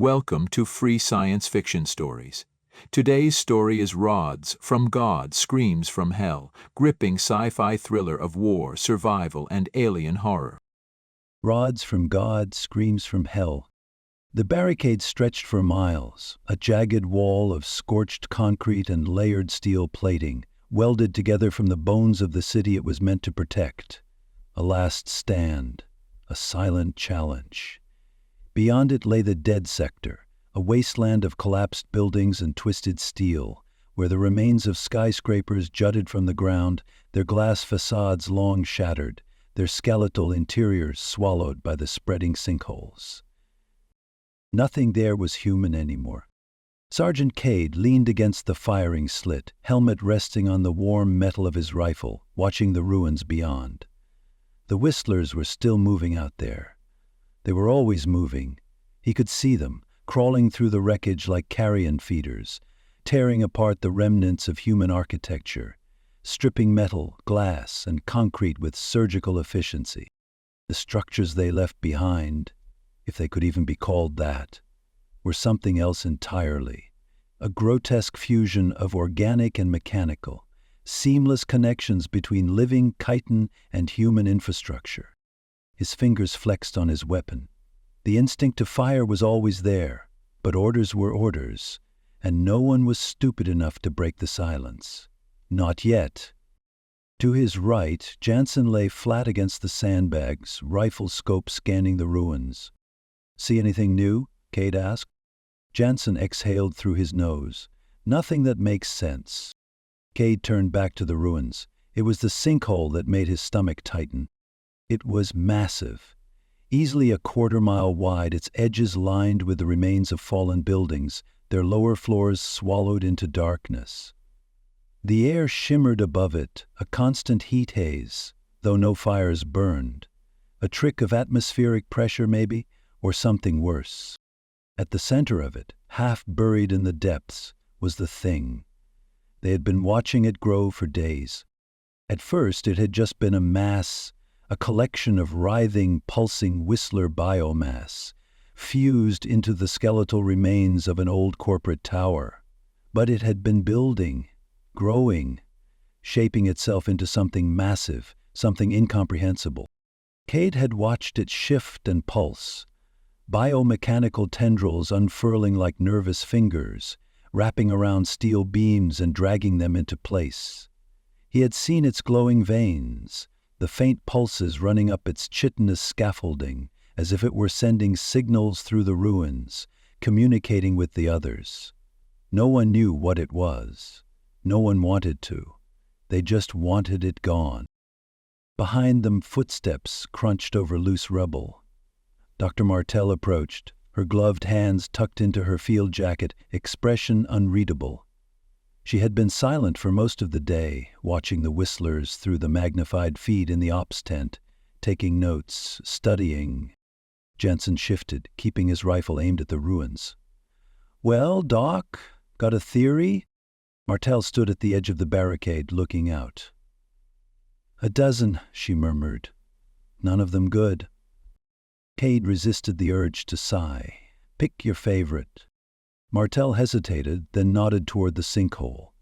Welcome to Free Science Fiction Stories. Today's story is Rods from God, Screams from Hell, gripping sci-fi thriller of war, survival, and alien horror. Rods from God, screams from hell. The barricade stretched for miles, a jagged wall of scorched concrete and layered steel plating, welded together from the bones of the city it was meant to protect. A last stand, a silent challenge. Beyond it lay the dead sector, a wasteland of collapsed buildings and twisted steel, where the remains of skyscrapers jutted from the ground, their glass facades long shattered, their skeletal interiors swallowed by the spreading sinkholes. Nothing there was human anymore. Sergeant Cade leaned against the firing slit, helmet resting on the warm metal of his rifle, watching the ruins beyond. The Whistlers were still moving out there. They were always moving. He could see them, crawling through the wreckage like carrion feeders, tearing apart the remnants of human architecture, stripping metal, glass, and concrete with surgical efficiency. The structures they left behind, if they could even be called that, were something else entirely. A grotesque fusion of organic and mechanical, seamless connections between living chitin and human infrastructure. His fingers flexed on his weapon. The instinct to fire was always there, but orders were orders, and no one was stupid enough to break the silence. Not yet. To his right, Jansen lay flat against the sandbags, rifle scope scanning the ruins. "See anything new?" Cade asked. Jansen exhaled through his nose. "Nothing that makes sense." Cade turned back to the ruins. It was the sinkhole that made his stomach tighten. It was massive, easily a quarter-mile wide, its edges lined with the remains of fallen buildings, their lower floors swallowed into darkness. The air shimmered above it, a constant heat haze, though no fires burned. A trick of atmospheric pressure, maybe, or something worse. At the center of it, half buried in the depths, was the thing. They had been watching it grow for days. At first, it had just been a mass, a collection of writhing, pulsing Whistler biomass, fused into the skeletal remains of an old corporate tower. But it had been building, growing, shaping itself into something massive, something incomprehensible. Cade had watched it shift and pulse, biomechanical tendrils unfurling like nervous fingers, wrapping around steel beams and dragging them into place. He had seen its glowing veins, the faint pulses running up its chitinous scaffolding, as if it were sending signals through the ruins, communicating with the others. No one knew what it was. No one wanted to. They just wanted it gone. Behind them, footsteps crunched over loose rubble. Dr. Martell approached, her gloved hands tucked into her field jacket, expression unreadable. She had been silent for most of the day, watching the Whistlers through the magnified feed in the ops tent, taking notes, studying. Jensen shifted, keeping his rifle aimed at the ruins. "Well, Doc, got a theory?" Martell stood at the edge of the barricade, looking out. "A dozen," she murmured. "None of them good." Cade resisted the urge to sigh. "Pick your favorite." Martell hesitated, then nodded toward the sinkhole.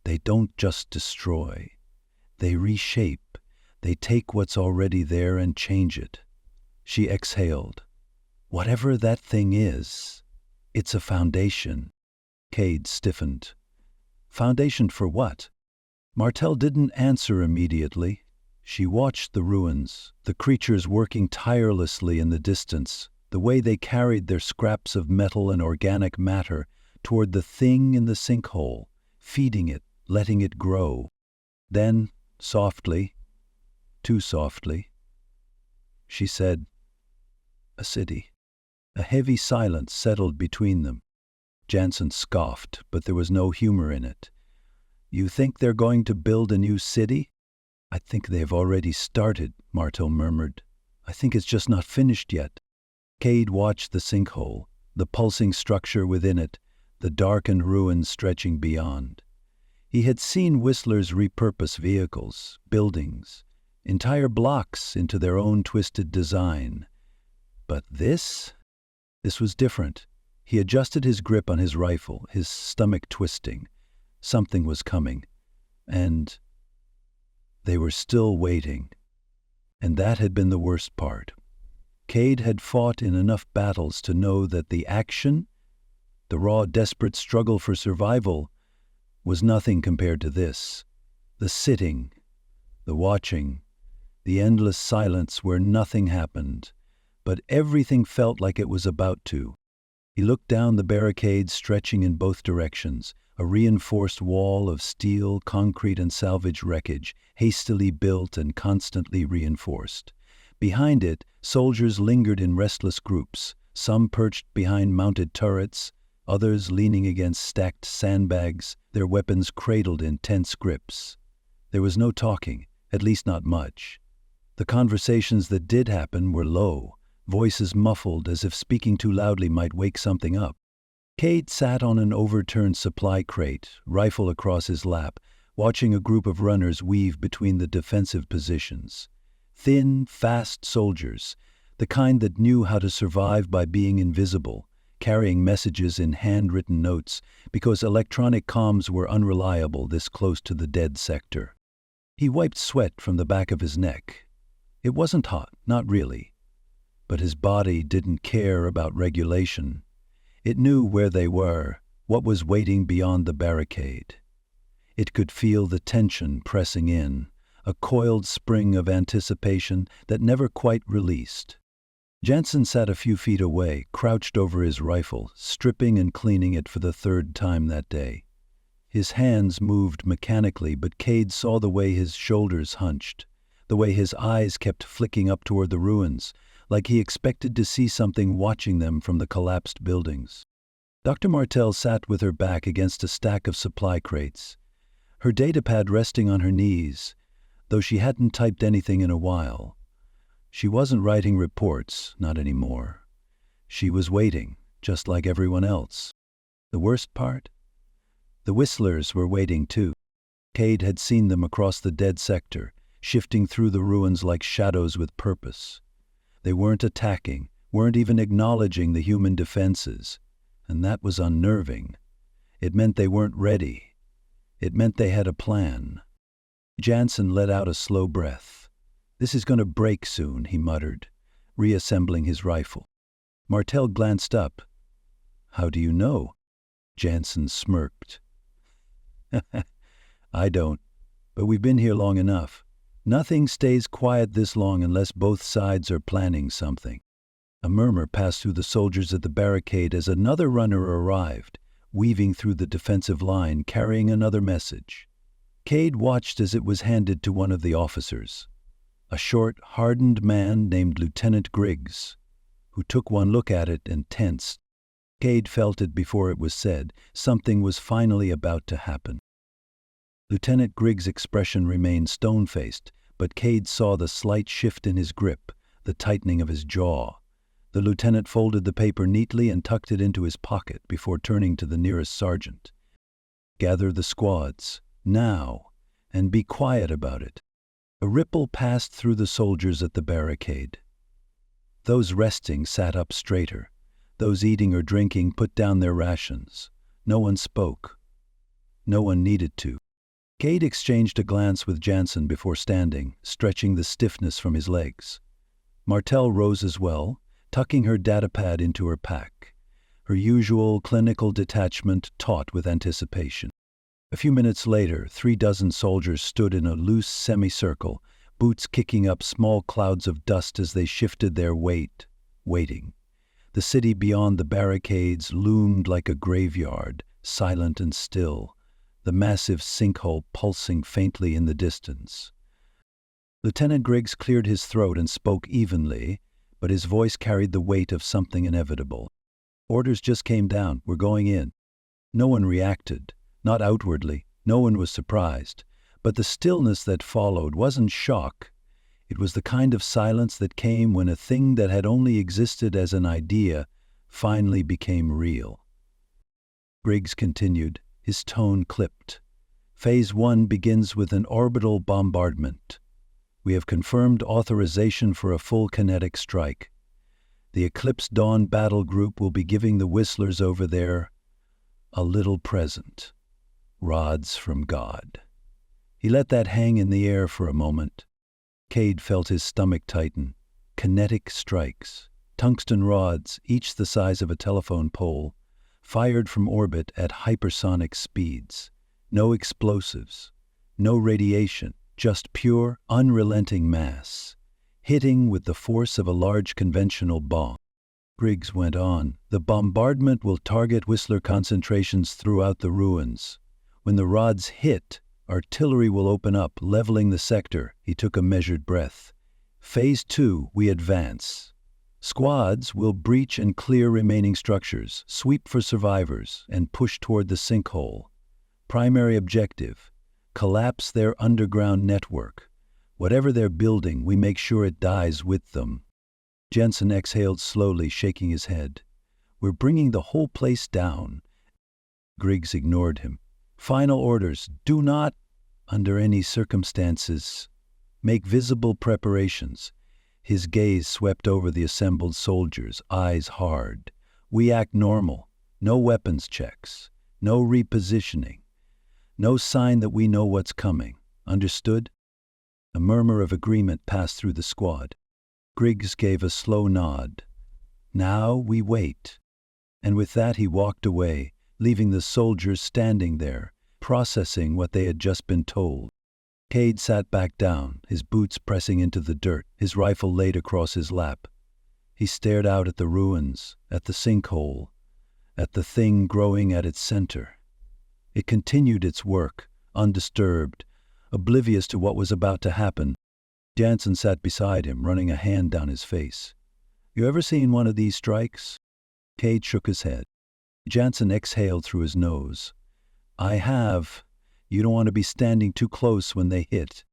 "They don't just destroy. They reshape. They take what's already there and change it." She exhaled. "Whatever that thing is, it's a foundation." Cade stiffened. "Foundation for what?" Martell didn't answer immediately. She watched the ruins, the creatures working tirelessly in the distance, the way they carried their scraps of metal and organic matter toward the thing in the sinkhole, feeding it, letting it grow. Then, softly, too softly, she said, "A city." A heavy silence settled between them. Jansen scoffed, but there was no humor in it. "You think they're going to build a new city?" "I think they've already started," Martell murmured. "I think it's just not finished yet." Cade watched the sinkhole, the pulsing structure within it, the darkened ruins stretching beyond. He had seen Whistlers repurpose vehicles, buildings, entire blocks into their own twisted design. But this was different. He adjusted his grip on his rifle, his stomach twisting. Something was coming. And they were still waiting. And that had been the worst part. Cade had fought in enough battles to know that the action, the raw, desperate struggle for survival, was nothing compared to this. The sitting, the watching, the endless silence where nothing happened, but everything felt like it was about to. He looked down the barricade stretching in both directions, a reinforced wall of steel, concrete, and salvage wreckage, hastily built and constantly reinforced. Behind it, soldiers lingered in restless groups, some perched behind mounted turrets, others leaning against stacked sandbags, their weapons cradled in tense grips. There was no talking, at least not much. The conversations that did happen were low, voices muffled as if speaking too loudly might wake something up. Cade sat on an overturned supply crate, rifle across his lap, watching a group of runners weave between the defensive positions. Thin, fast soldiers, the kind that knew how to survive by being invisible, carrying messages in handwritten notes because electronic comms were unreliable this close to the dead sector. He wiped sweat from the back of his neck. It wasn't hot, not really. But his body didn't care about regulation. It knew where they were, what was waiting beyond the barricade. It could feel the tension pressing in, a coiled spring of anticipation that never quite released. Jansen sat a few feet away, crouched over his rifle, stripping and cleaning it for the third time that day. His hands moved mechanically, but Cade saw the way his shoulders hunched, the way his eyes kept flicking up toward the ruins, like he expected to see something watching them from the collapsed buildings. Dr. Martell sat with her back against a stack of supply crates, her datapad resting on her knees, though she hadn't typed anything in a while. She wasn't writing reports, not anymore. She was waiting, just like everyone else. The worst part? The Whistlers were waiting too. Cade had seen them across the dead sector, shifting through the ruins like shadows with purpose. They weren't attacking, weren't even acknowledging the human defenses, and that was unnerving. It meant they weren't ready. It meant they had a plan. Jansen let out a slow breath. "This is going to break soon," he muttered, reassembling his rifle. Martell glanced up. "How do you know?" Jansen smirked. "I don't, but we've been here long enough. Nothing stays quiet this long unless both sides are planning something." A murmur passed through the soldiers at the barricade as another runner arrived, weaving through the defensive line, carrying another message. Cade watched as it was handed to one of the officers, a short, hardened man named Lieutenant Griggs, who took one look at it and tensed. Cade felt it before it was said. Something was finally about to happen. Lieutenant Griggs' expression remained stone-faced, but Cade saw the slight shift in his grip, the tightening of his jaw. The lieutenant folded the paper neatly and tucked it into his pocket before turning to the nearest sergeant. "Gather the squads, now, and be quiet about it." A ripple passed through the soldiers at the barricade. Those resting sat up straighter. Those eating or drinking put down their rations. No one spoke. No one needed to. Cade exchanged a glance with Jansen before standing, stretching the stiffness from his legs. Martell rose as well, tucking her datapad into her pack, her usual clinical detachment taut with anticipation. A few minutes later, 36 soldiers stood in a loose semicircle, boots kicking up small clouds of dust as they shifted their weight, waiting. The city beyond the barricades loomed like a graveyard, silent and still, the massive sinkhole pulsing faintly in the distance. Lieutenant Griggs cleared his throat and spoke evenly, but his voice carried the weight of something inevitable. "Orders just came down. We're going in." No one reacted, not outwardly. No one was surprised. But the stillness that followed wasn't shock. It was the kind of silence that came when a thing that had only existed as an idea finally became real. Griggs continued, his tone clipped. "Phase 1 begins with an orbital bombardment. We have confirmed authorization for a full kinetic strike. The Eclipse Dawn battle group will be giving the Whistlers over there a little present. Rods from God. He let that hang in the air for a moment. Cade felt his stomach tighten. Kinetic strikes. Tungsten rods, each the size of a telephone pole, fired from orbit at hypersonic speeds. No explosives. No radiation. Just pure, unrelenting mass. Hitting with the force of a large conventional bomb. Griggs went on. The bombardment will target Whistler concentrations throughout the ruins. When the rods hit, artillery will open up, leveling the sector. He took a measured breath. Phase 2, we advance. Squads will breach and clear remaining structures, sweep for survivors, and push toward the sinkhole. Primary objective, collapse their underground network. Whatever they're building, we make sure it dies with them. Jensen exhaled slowly, shaking his head. We're bringing the whole place down. Griggs ignored him. Final orders, do not, under any circumstances, make visible preparations. His gaze swept over the assembled soldiers, eyes hard. We act normal. No weapons checks. No repositioning. No sign that we know what's coming. Understood? A murmur of agreement passed through the squad. Griggs gave a slow nod. Now we wait. And with that he walked away, leaving the soldiers standing there, processing what they had just been told. Cade sat back down, his boots pressing into the dirt, his rifle laid across his lap. He stared out at the ruins, at the sinkhole, at the thing growing at its center. It continued its work, undisturbed, oblivious to what was about to happen. Jansen sat beside him, running a hand down his face. You ever seen one of these strikes? Cade shook his head. Jansen exhaled through his nose. I have. You don't want to be standing too close when they hit.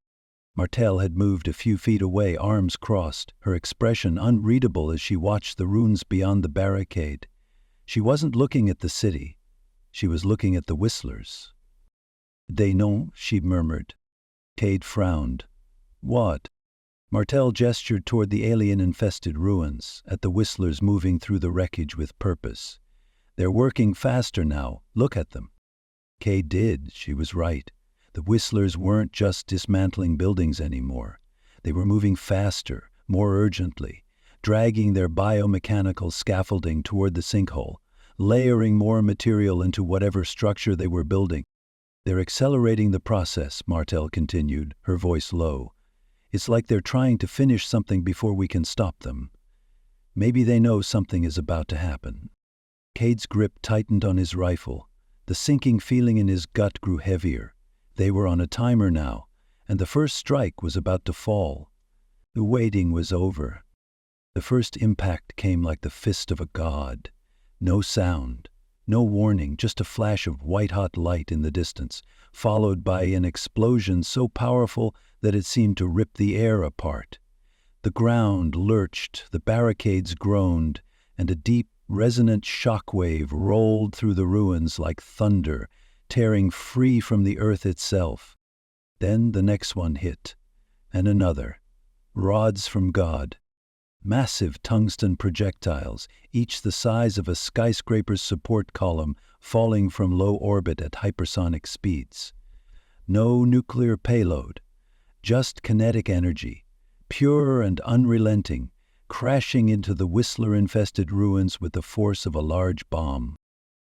Martel had moved a few feet away, arms crossed, her expression unreadable as she watched the ruins beyond the barricade. She wasn't looking at the city. She was looking at the Whistlers. They know, she murmured. Cade frowned. What? Martel gestured toward the alien-infested ruins, at the Whistlers moving through the wreckage with purpose. They're working faster now. Look at them. Cade did. She was right. The Whistlers weren't just dismantling buildings anymore. They were moving faster, more urgently, dragging their biomechanical scaffolding toward the sinkhole, layering more material into whatever structure they were building. They're accelerating the process, Martel continued, her voice low. It's like they're trying to finish something before we can stop them. Maybe they know something is about to happen. Cade's grip tightened on his rifle. The sinking feeling in his gut grew heavier. They were on a timer now, and the first strike was about to fall. The waiting was over. The first impact came like the fist of a god. No sound, no warning, just a flash of white-hot light in the distance, followed by an explosion so powerful that it seemed to rip the air apart. The ground lurched, the barricades groaned, and a deep, resonant shockwave rolled through the ruins like thunder, tearing free from the earth itself. Then the next one hit, and another. Rods from God. Massive tungsten projectiles, each the size of a skyscraper's support column, falling from low orbit at hypersonic speeds. No nuclear payload, just kinetic energy, pure and unrelenting, crashing into the Whistler-infested ruins with the force of a large bomb.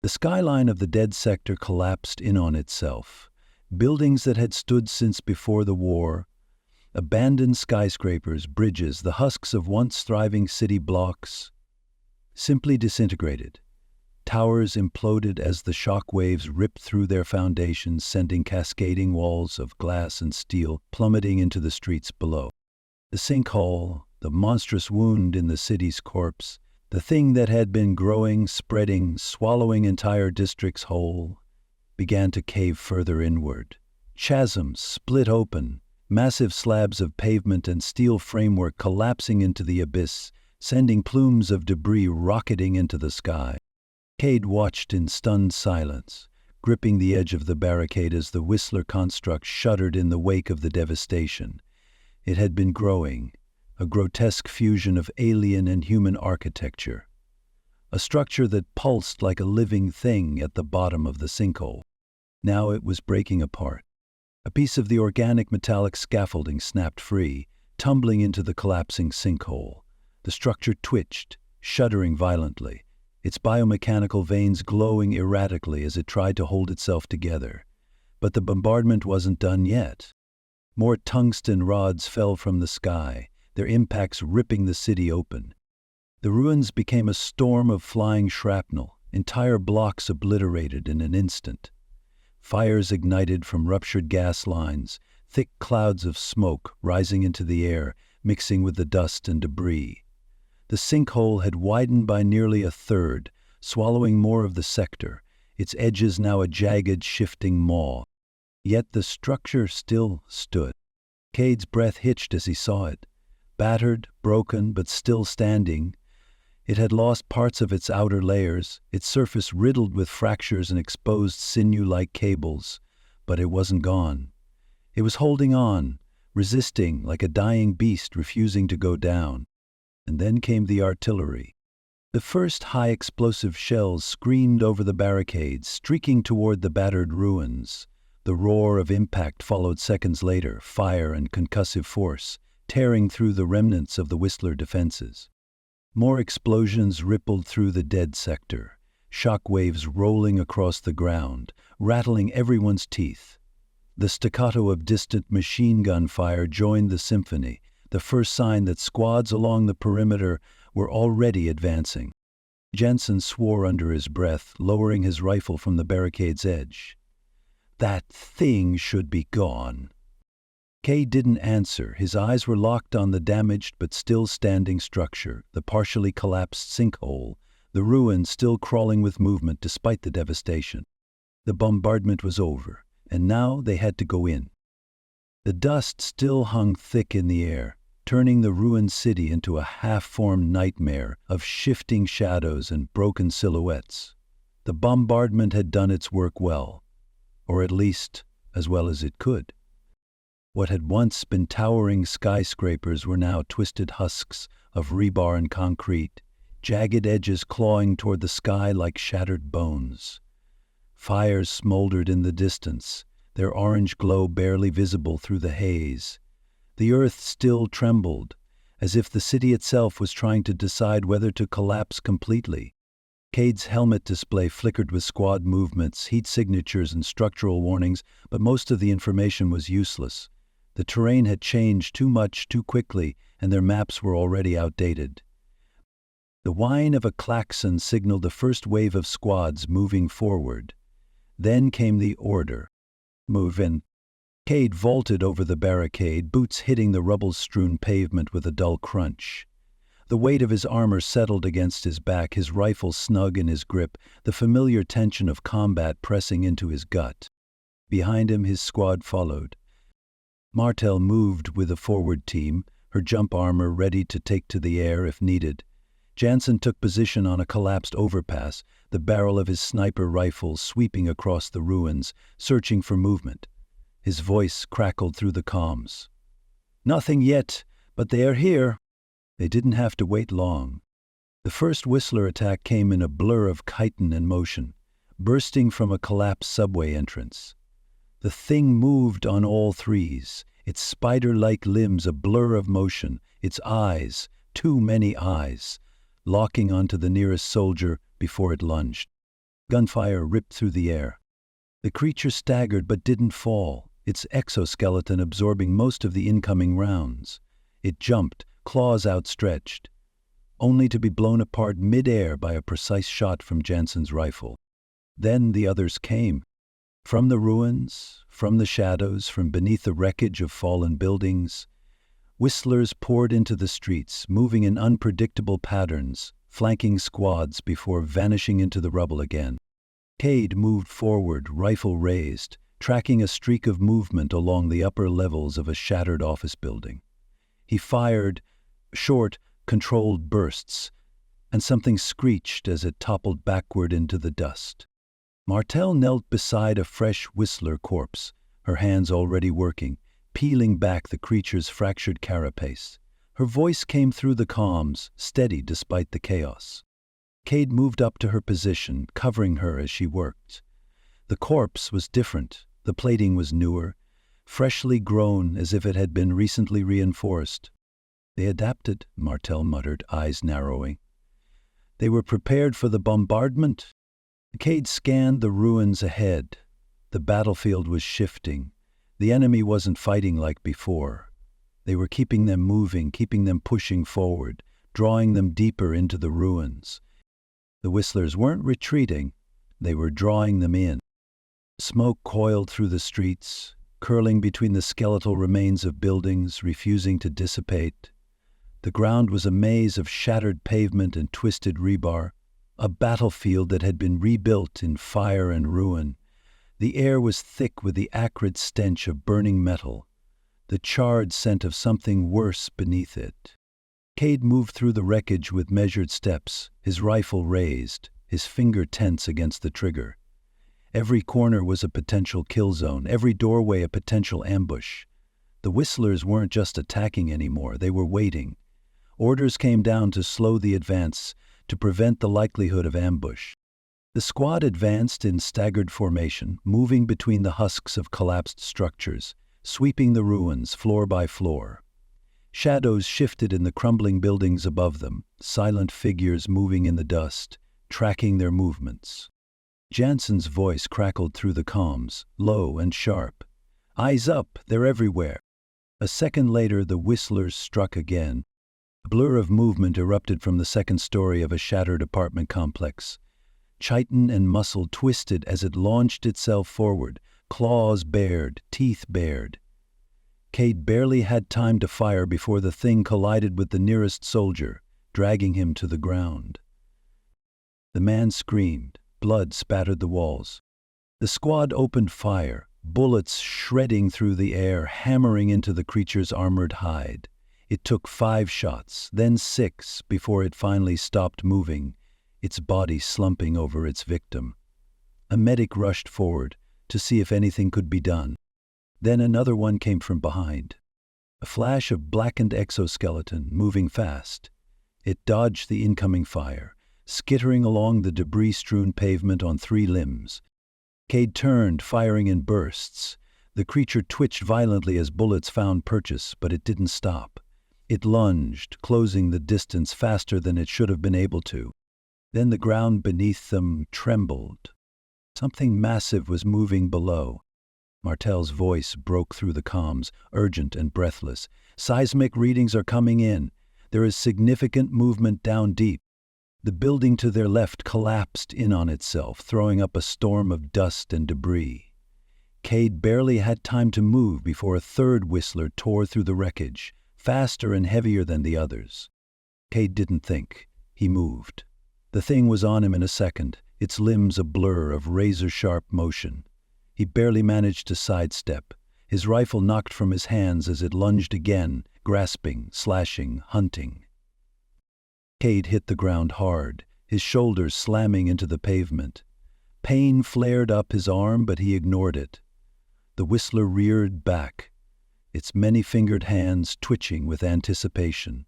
The skyline of the dead sector collapsed in on itself. Buildings that had stood since before the war, abandoned skyscrapers, bridges, the husks of once thriving city blocks, simply disintegrated. Towers imploded as the shock waves ripped through their foundations, sending cascading walls of glass and steel plummeting into the streets below. The sinkhole, the monstrous wound in the city's corpse, the thing that had been growing, spreading, swallowing entire districts whole, began to cave further inward. Chasms split open, massive slabs of pavement and steel framework collapsing into the abyss, sending plumes of debris rocketing into the sky. Cade watched in stunned silence, gripping the edge of the barricade as the Whistler construct shuddered in the wake of the devastation. It had been growing, a grotesque fusion of alien and human architecture. A structure that pulsed like a living thing at the bottom of the sinkhole. Now it was breaking apart. A piece of the organic metallic scaffolding snapped free, tumbling into the collapsing sinkhole. The structure twitched, shuddering violently, its biomechanical veins glowing erratically as it tried to hold itself together. But the bombardment wasn't done yet. More tungsten rods fell from the sky, their impacts ripping the city open. The ruins became a storm of flying shrapnel, entire blocks obliterated in an instant. Fires ignited from ruptured gas lines, thick clouds of smoke rising into the air, mixing with the dust and debris. The sinkhole had widened by nearly a third, swallowing more of the sector, its edges now a jagged, shifting maw. Yet the structure still stood. Cade's breath hitched as he saw it. Battered, broken, but still standing. It had lost parts of its outer layers, its surface riddled with fractures and exposed sinew-like cables, but it wasn't gone. It was holding on, resisting like a dying beast refusing to go down. And then came the artillery. The first high-explosive shells screamed over the barricades, streaking toward the battered ruins. The roar of impact followed seconds later, fire and concussive force, tearing through the remnants of the Whistler defenses. More explosions rippled through the dead sector, shock waves rolling across the ground, rattling everyone's teeth. The staccato of distant machine gun fire joined the symphony, the first sign that squads along the perimeter were already advancing. Jensen swore under his breath, lowering his rifle from the barricade's edge. That thing should be gone. Kay didn't answer. His eyes were locked on the damaged but still standing structure, the partially collapsed sinkhole, the ruins still crawling with movement despite the devastation. The bombardment was over, and now they had to go in. The dust still hung thick in the air, turning the ruined city into a half-formed nightmare of shifting shadows and broken silhouettes. The bombardment had done its work well, or at least as well as it could. What had once been towering skyscrapers were now twisted husks of rebar and concrete, jagged edges clawing toward the sky like shattered bones. Fires smoldered in the distance, their orange glow barely visible through the haze. The earth still trembled, as if the city itself was trying to decide whether to collapse completely. Cade's helmet display flickered with squad movements, heat signatures, and structural warnings, but most of the information was useless. The terrain had changed too much too quickly, and their maps were already outdated. The whine of a klaxon signaled the first wave of squads moving forward. Then came the order. Move in. Cade vaulted over the barricade, boots hitting the rubble-strewn pavement with a dull crunch. The weight of his armor settled against his back, his rifle snug in his grip, the familiar tension of combat pressing into his gut. Behind him, his squad followed. Martel moved with the forward team, her jump armor ready to take to the air if needed. Jansen took position on a collapsed overpass, the barrel of his sniper rifle sweeping across the ruins, searching for movement. His voice crackled through the comms. "Nothing yet, but they are here." They didn't have to wait long. The first Whistler attack came in a blur of chitin and motion, bursting from a collapsed subway entrance. The thing moved on all threes, its spider-like limbs a blur of motion, its eyes, too many eyes, locking onto the nearest soldier before it lunged. Gunfire ripped through the air. The creature staggered but didn't fall, its exoskeleton absorbing most of the incoming rounds. It jumped, claws outstretched, only to be blown apart mid-air by a precise shot from Jansen's rifle. Then the others came. From the ruins, from the shadows, from beneath the wreckage of fallen buildings, Whistlers poured into the streets, moving in unpredictable patterns, flanking squads before vanishing into the rubble again. Cade moved forward, rifle raised, tracking a streak of movement along the upper levels of a shattered office building. He fired short, controlled bursts, and something screeched as it toppled backward into the dust. Martel knelt beside a fresh Whistler corpse, her hands already working, peeling back the creature's fractured carapace. Her voice came through the comms, steady despite the chaos. Cade moved up to her position, covering her as she worked. The corpse was different. The plating was newer, freshly grown as if it had been recently reinforced. They adapted, Martel muttered, eyes narrowing. They were prepared for the bombardment. Cade scanned the ruins ahead. The battlefield was shifting. The enemy wasn't fighting like before. They were keeping them moving, keeping them pushing forward, drawing them deeper into the ruins. The Whistlers weren't retreating. They were drawing them in. Smoke coiled through the streets, curling between the skeletal remains of buildings, refusing to dissipate. The ground was a maze of shattered pavement and twisted rebar, a battlefield that had been rebuilt in fire and ruin. The air was thick with the acrid stench of burning metal, the charred scent of something worse beneath it. Cade moved through the wreckage with measured steps, his rifle raised, his finger tense against the trigger. Every corner was a potential kill zone, every doorway a potential ambush. The Whistlers weren't just attacking anymore, they were waiting. Orders came down to slow the advance, to prevent the likelihood of ambush. The squad advanced in staggered formation, moving between the husks of collapsed structures, sweeping the ruins floor by floor. Shadows shifted in the crumbling buildings above them, silent figures moving in the dust, tracking their movements. Jansen's voice crackled through the comms, low and sharp. "Eyes up, they're everywhere." A second later, the Whistlers struck again. A blur of movement erupted from the second story of a shattered apartment complex. Chitin and muscle twisted as it launched itself forward, claws bared, teeth bared. Cade barely had time to fire before the thing collided with the nearest soldier, dragging him to the ground. The man screamed. Blood spattered the walls. The squad opened fire, bullets shredding through the air, hammering into the creature's armored hide. It took 5 shots, then 6, before it finally stopped moving, its body slumping over its victim. A medic rushed forward to see if anything could be done. Then another one came from behind. A flash of blackened exoskeleton, moving fast. It dodged the incoming fire, skittering along the debris-strewn pavement on 3 limbs. Cade turned, firing in bursts. The creature twitched violently as bullets found purchase, but it didn't stop. It lunged, closing the distance faster than it should have been able to. Then the ground beneath them trembled. Something massive was moving below. Martel's voice broke through the comms, urgent and breathless. "Seismic readings are coming in. There is significant movement down deep." The building to their left collapsed in on itself, throwing up a storm of dust and debris. Cade barely had time to move before a third Whistler tore through the wreckage, faster and heavier than the others. Cade didn't think. He moved. The thing was on him in a second, its limbs a blur of razor-sharp motion. He barely managed to sidestep. His rifle knocked from his hands as it lunged again, grasping, slashing, hunting. Cade hit the ground hard, his shoulders slamming into the pavement. Pain flared up his arm, but he ignored it. The Whistler reared back, its many-fingered hands twitching with anticipation.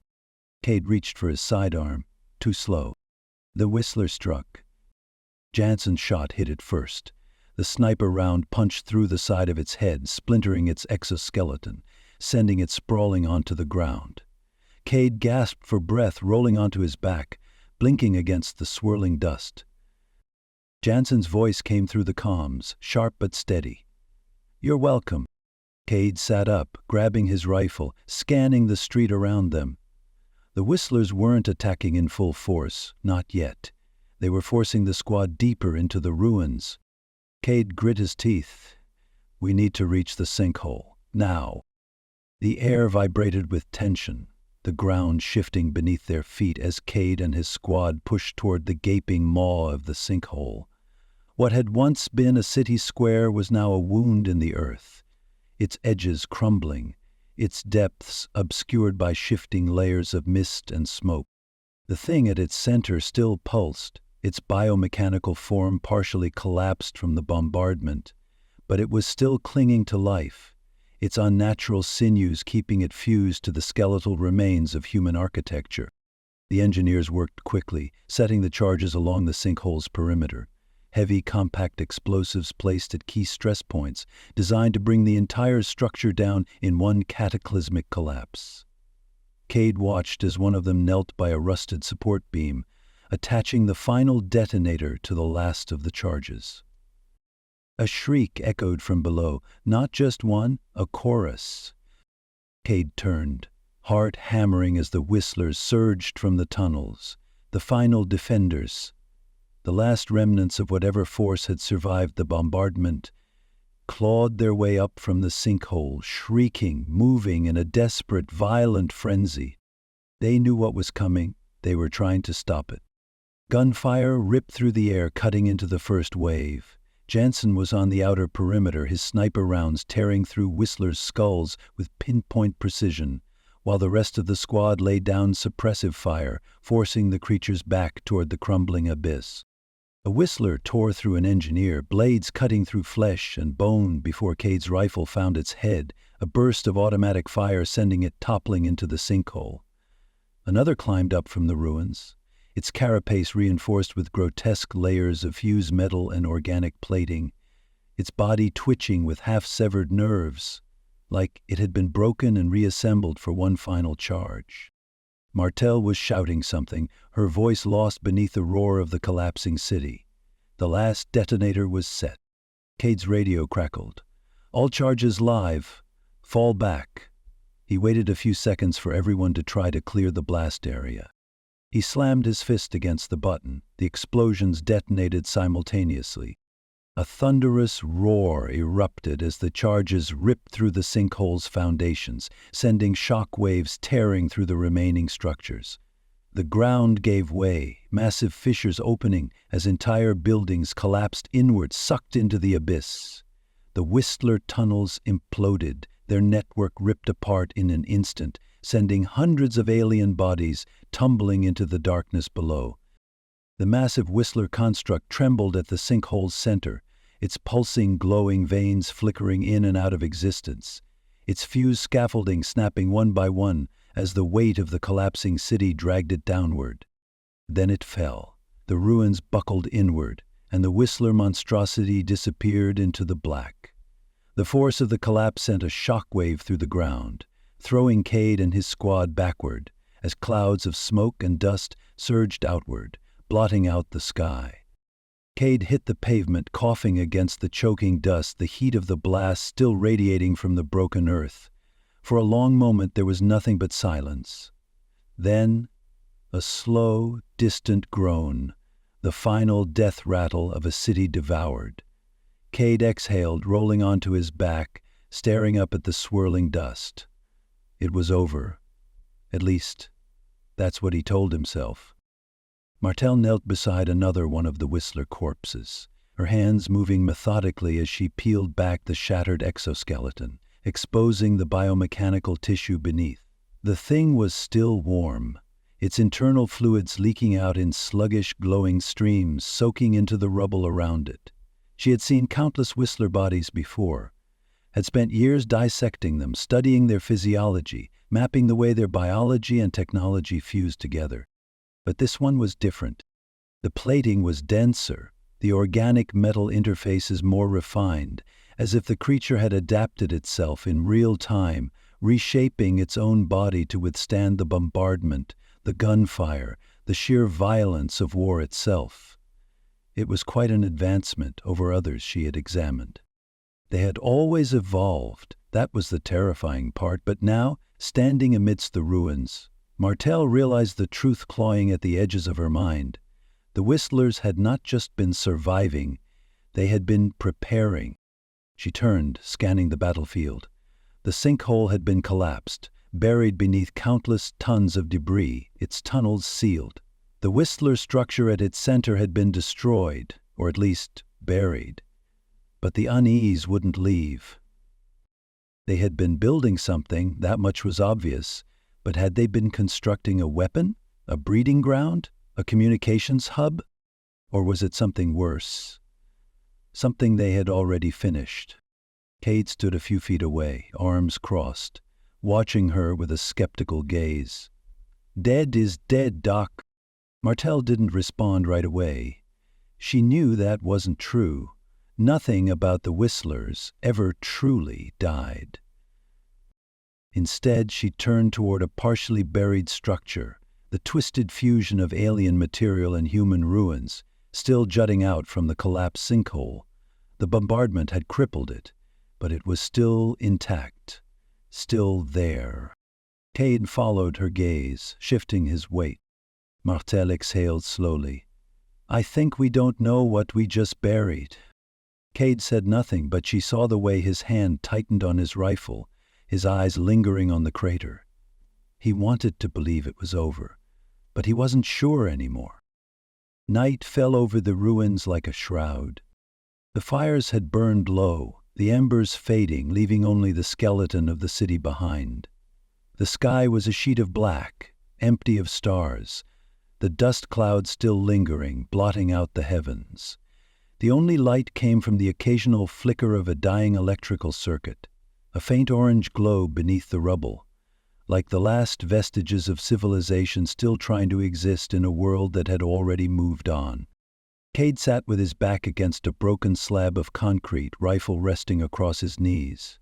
Cade reached for his sidearm, too slow. The Whistler struck. Jansen's shot hit it first. The sniper round punched through the side of its head, splintering its exoskeleton, sending it sprawling onto the ground. Cade gasped for breath, rolling onto his back, blinking against the swirling dust. Jansen's voice came through the comms, sharp but steady. "You're welcome." Cade sat up, grabbing his rifle, scanning the street around them. The Whistlers weren't attacking in full force, not yet. They were forcing the squad deeper into the ruins. Cade grit his teeth. "We need to reach the sinkhole, now." The air vibrated with tension, the ground shifting beneath their feet as Cade and his squad pushed toward the gaping maw of the sinkhole. What had once been a city square was now a wound in the earth, its edges crumbling, its depths obscured by shifting layers of mist and smoke. The thing at its center still pulsed, its biomechanical form partially collapsed from the bombardment, but it was still clinging to life. its unnatural sinews keeping it fused to the skeletal remains of human architecture. The engineers worked quickly, setting the charges along the sinkhole's perimeter. Heavy, compact explosives placed at key stress points, designed to bring the entire structure down in one cataclysmic collapse. Cade watched as one of them knelt by a rusted support beam, attaching the final detonator to the last of the charges. A shriek echoed from below, not just one, a chorus. Cade turned, heart hammering as the whistlers surged from the tunnels, the final defenders, the last remnants of whatever force had survived the bombardment, clawed their way up from the sinkhole, shrieking, moving in a desperate, violent frenzy. They knew what was coming. They were trying to stop it. Gunfire ripped through the air, cutting into the first wave. Jansen was on the outer perimeter, his sniper rounds tearing through Whistler's skulls with pinpoint precision, while the rest of the squad laid down suppressive fire, forcing the creatures back toward the crumbling abyss. A Whistler tore through an engineer, blades cutting through flesh and bone before Cade's rifle found its head, a burst of automatic fire sending it toppling into the sinkhole. Another climbed up from the ruins, its carapace reinforced with grotesque layers of fused metal and organic plating, its body twitching with half-severed nerves, like it had been broken and reassembled for one final charge. Martel was shouting something, her voice lost beneath the roar of the collapsing city. The last detonator was set. Cade's radio crackled. "All charges live. Fall back." He waited a few seconds for everyone to try to clear the blast area. He slammed his fist against the button. The explosions detonated simultaneously. A thunderous roar erupted as the charges ripped through the sinkhole's foundations, sending shock waves tearing through the remaining structures. The ground gave way, massive fissures opening as entire buildings collapsed inward, sucked into the abyss. The Whistler tunnels imploded, their network ripped apart in an instant, sending hundreds of alien bodies tumbling into the darkness below. The massive Whistler construct trembled at the sinkhole's center, its pulsing, glowing veins flickering in and out of existence, its fused scaffolding snapping one by one as the weight of the collapsing city dragged it downward. Then it fell. The ruins buckled inward, and the Whistler monstrosity disappeared into the black. The force of the collapse sent a shockwave through the ground, throwing Cade and his squad backward as clouds of smoke and dust surged outward, blotting out the sky. Cade hit the pavement, coughing against the choking dust, the heat of the blast still radiating from the broken earth. For a long moment there was nothing but silence. Then, a slow, distant groan, the final death rattle of a city devoured. Cade exhaled, rolling onto his back, staring up at the swirling dust. It was over. At least, that's what he told himself. Martel knelt beside another one of the Whistler corpses, her hands moving methodically as she peeled back the shattered exoskeleton, exposing the biomechanical tissue beneath. The thing was still warm, its internal fluids leaking out in sluggish, glowing streams, soaking into the rubble around it. She had seen countless Whistler bodies before, had spent years dissecting them, studying their physiology, mapping the way their biology and technology fused together. But this one was different. The plating was denser, the organic metal interfaces more refined, as if the creature had adapted itself in real time, reshaping its own body to withstand the bombardment, the gunfire, the sheer violence of war itself. It was quite an advancement over others she had examined. They had always evolved, that was the terrifying part, but now, standing amidst the ruins, Martel realized the truth clawing at the edges of her mind. The Whistlers had not just been surviving, they had been preparing. She turned, scanning the battlefield. The sinkhole had been collapsed, buried beneath countless tons of debris, its tunnels sealed. The Whistler structure at its center had been destroyed, or at least buried. But the unease wouldn't leave. They had been building something, that much was obvious, but had they been constructing a weapon, a breeding ground, a communications hub? Or was it something worse? Something they had already finished. Cade stood a few feet away, arms crossed, watching her with a skeptical gaze. "Dead is dead, Doc." Martel didn't respond right away. She knew that wasn't true. Nothing about the Whistlers ever truly died. Instead, she turned toward a partially buried structure, the twisted fusion of alien material and human ruins, still jutting out from the collapsed sinkhole. The bombardment had crippled it, but it was still intact, still there. Cade followed her gaze, shifting his weight. Martel exhaled slowly. "I think we don't know what we just buried." Cade said nothing, but she saw the way his hand tightened on his rifle, his eyes lingering on the crater. He wanted to believe it was over, but he wasn't sure anymore. Night fell over the ruins like a shroud. The fires had burned low, the embers fading, leaving only the skeleton of the city behind. The sky was a sheet of black, empty of stars, the dust clouds still lingering, blotting out the heavens. The only light came from the occasional flicker of a dying electrical circuit, a faint orange glow beneath the rubble, like the last vestiges of civilization still trying to exist in a world that had already moved on. Cade sat with his back against a broken slab of concrete, rifle resting across his knees.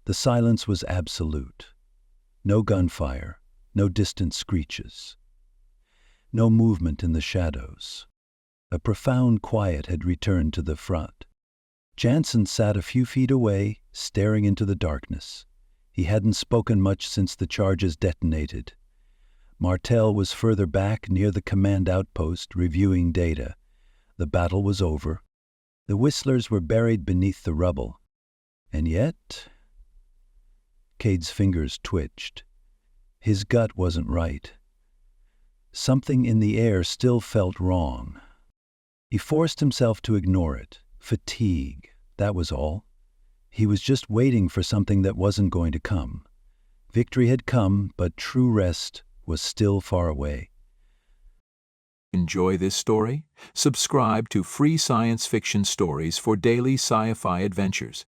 The silence was absolute. No gunfire, no distant screeches. No movement in the shadows. A profound quiet had returned to the front. Jansen sat a few feet away, staring into the darkness. He hadn't spoken much since the charges detonated. Martel was further back, near the command outpost, reviewing data. The battle was over. The Whistlers were buried beneath the rubble. And yet... Cade's fingers twitched. His gut wasn't right. Something in the air still felt wrong. He forced himself to ignore it. Fatigue, that was all. He was just waiting for something that wasn't going to come. Victory had come, but true rest was still far away. Enjoy this story? Subscribe to Free Science Fiction Stories for daily sci-fi adventures.